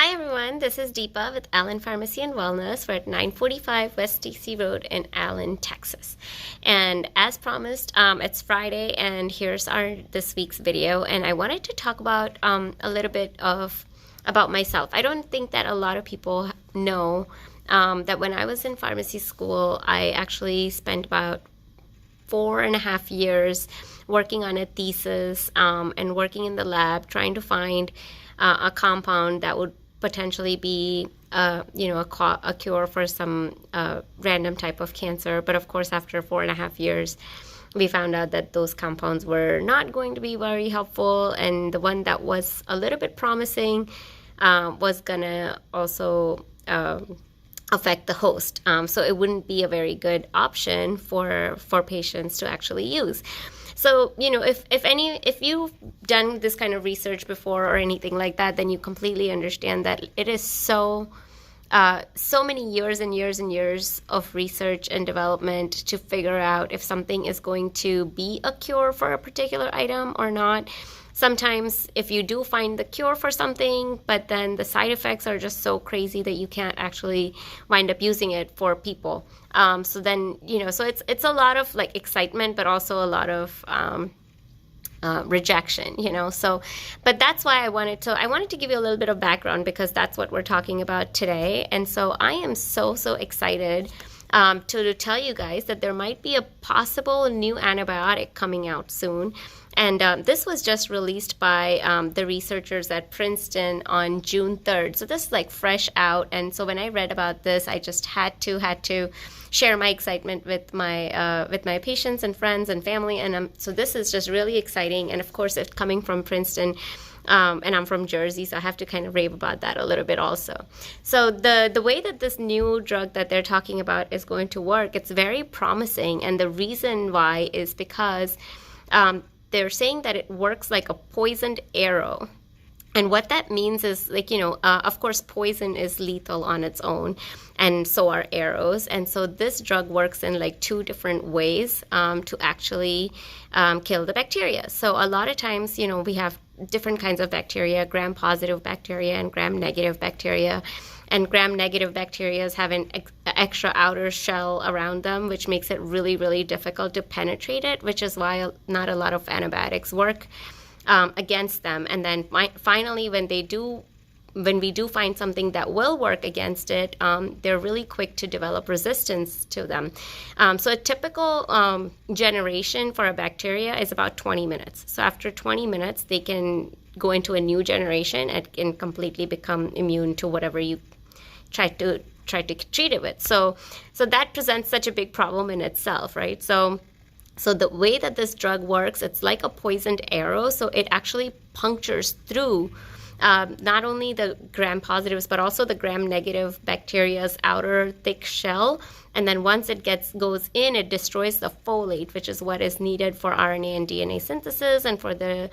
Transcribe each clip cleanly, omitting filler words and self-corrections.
Hi everyone, this is Deepa with Allen Pharmacy and Wellness. We're at 945 West DC Road in Allen, Texas. And as promised, it's Friday and here's our this week's video. And I wanted to talk about a little bit about myself. I don't think that a lot of people know that when I was in pharmacy school, I actually spent about 4.5 years working on a thesis and working in the lab trying to find a compound that would potentially be a cure for some random type of cancer. But of course, after 4.5 years, we found out that those compounds were not going to be very helpful, and the one that was a little bit promising was gonna also affect the host. So it wouldn't be a very good option for patients to actually use. So, if you've done this kind of research before or anything like that, then you completely understand that it is so many years and years and years of research and development to figure out if something is going to be a cure for a particular item or not. Sometimes if you do find the cure for something, but then the side effects are just so crazy that you can't actually wind up using it for people. So it's a lot of like excitement, but also a lot of rejection, So, but that's why I wanted to give you a little bit of background, because that's what we're talking about today. And so I am so excited to tell you guys that there might be a possible new antibiotic coming out soon. And this was just released by the researchers at Princeton on June 3rd. So this is like fresh out. And so when I read about this, I just had to share my excitement with my patients and friends and family. And so this is just really exciting. And of course, it's coming from Princeton. And I'm from Jersey, so I have to kind of rave about that a little bit also. So the way that this new drug that they're talking about is going to work, it's very promising. And the reason why is because they're saying that it works like a poisoned arrow. And what that means is, of course, poison is lethal on its own, and so are arrows. And so this drug works in like two different ways to actually kill the bacteria. So a lot of times, we have different kinds of bacteria, gram-positive bacteria and gram-negative bacteria. And gram-negative bacteria have an extra outer shell around them, which makes it really, really difficult to penetrate it, which is why not a lot of antibiotics work against them. And then finally, when we do find something that will work against it, they're really quick to develop resistance to them. So a typical generation for a bacteria is about 20 minutes. So after 20 minutes, they can go into a new generation and can completely become immune to whatever you try to treat it with. So that presents such a big problem in itself, right? So the way that this drug works, it's like a poisoned arrow. So it actually punctures through not only the gram-positives, but also the gram-negative bacteria's outer thick shell. And then once it goes in, it destroys the folate, which is what is needed for RNA and DNA synthesis and for the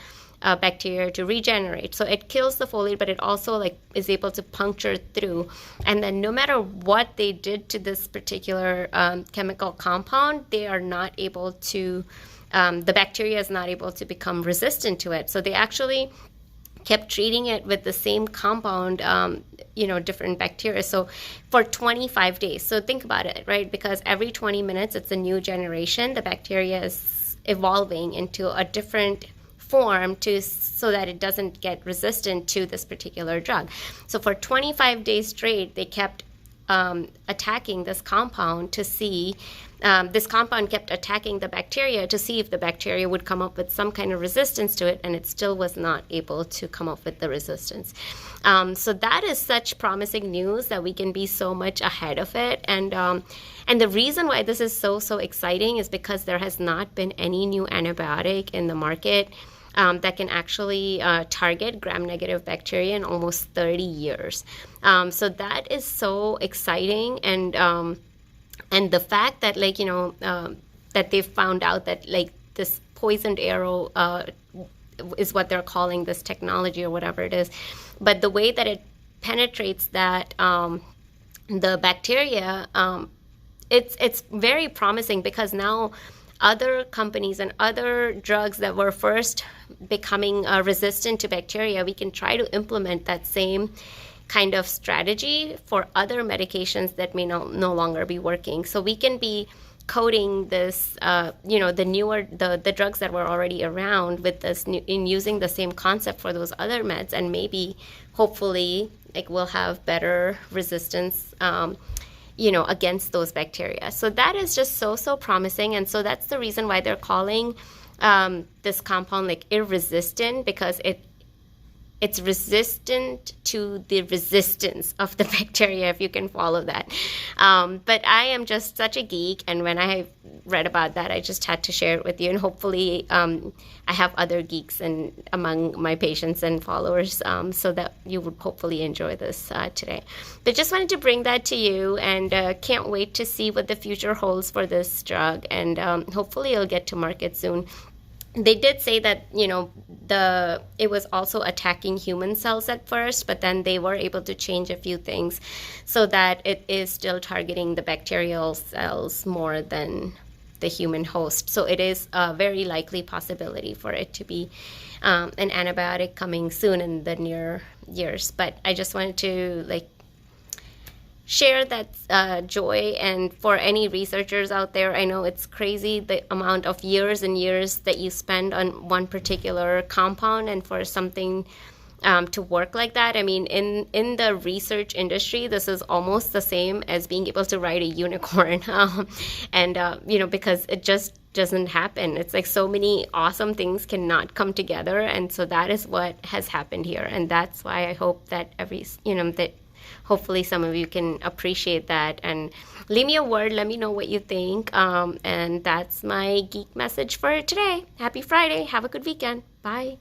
bacteria to regenerate. So it kills the folate, but it also is able to puncture through. And then no matter what they did to this particular chemical compound, they are not able to, the bacteria is not able to become resistant to it. So they actually kept treating it with the same compound, different bacteria. So for 25 days. So think about it, right? Because every 20 minutes, it's a new generation. The bacteria is evolving into a different form so that it doesn't get resistant to this particular drug. So for 25 days straight, they kept attacking this compound to see, this compound kept attacking the bacteria to see if the bacteria would come up with some kind of resistance to it, and it still was not able to come up with the resistance. So that is such promising news that we can be so much ahead of it. And the reason why this is so exciting is because there has not been any new antibiotic in the market that can actually target gram-negative bacteria in almost 30 years. So that is so exciting, and the fact that that they've found out that this poisoned arrow is what they're calling this technology or whatever it is, but the way that it penetrates that the bacteria, it's very promising, because now other companies and other drugs that were first becoming resistant to bacteria, we can try to implement that same kind of strategy for other medications that may no longer be working. So we can be coding this, the newer, the drugs that were already around with this in using the same concept for those other meds, and maybe, hopefully, like we'll have better resistance, against those bacteria. So that is just so promising, and so that's the reason why they're calling this compound like irresistant, because it's resistant to the resistance of the bacteria, if you can follow that. But I am just such a geek, and when I read about that, I just had to share it with you, and hopefully I have other geeks among my patients and followers, so that you would hopefully enjoy this today. But just wanted to bring that to you, and can't wait to see what the future holds for this drug, and hopefully it'll get to market soon. They did say that, it was also attacking human cells at first, but then they were able to change a few things so that it is still targeting the bacterial cells more than the human host. So it is a very likely possibility for it to be an antibiotic coming soon in the near years. But I just wanted to share that joy. And for any researchers out there, I know it's crazy the amount of years and years that you spend on one particular compound, and for something to work like that. I mean, in the research industry, this is almost the same as being able to ride a unicorn, because it just doesn't happen. It's like so many awesome things cannot come together, and so that is what has happened here, and that's why I hope that that hopefully some of you can appreciate that, and leave me a word. Let me know what you think. And that's my geek message for today. Happy Friday. Have a good weekend. Bye.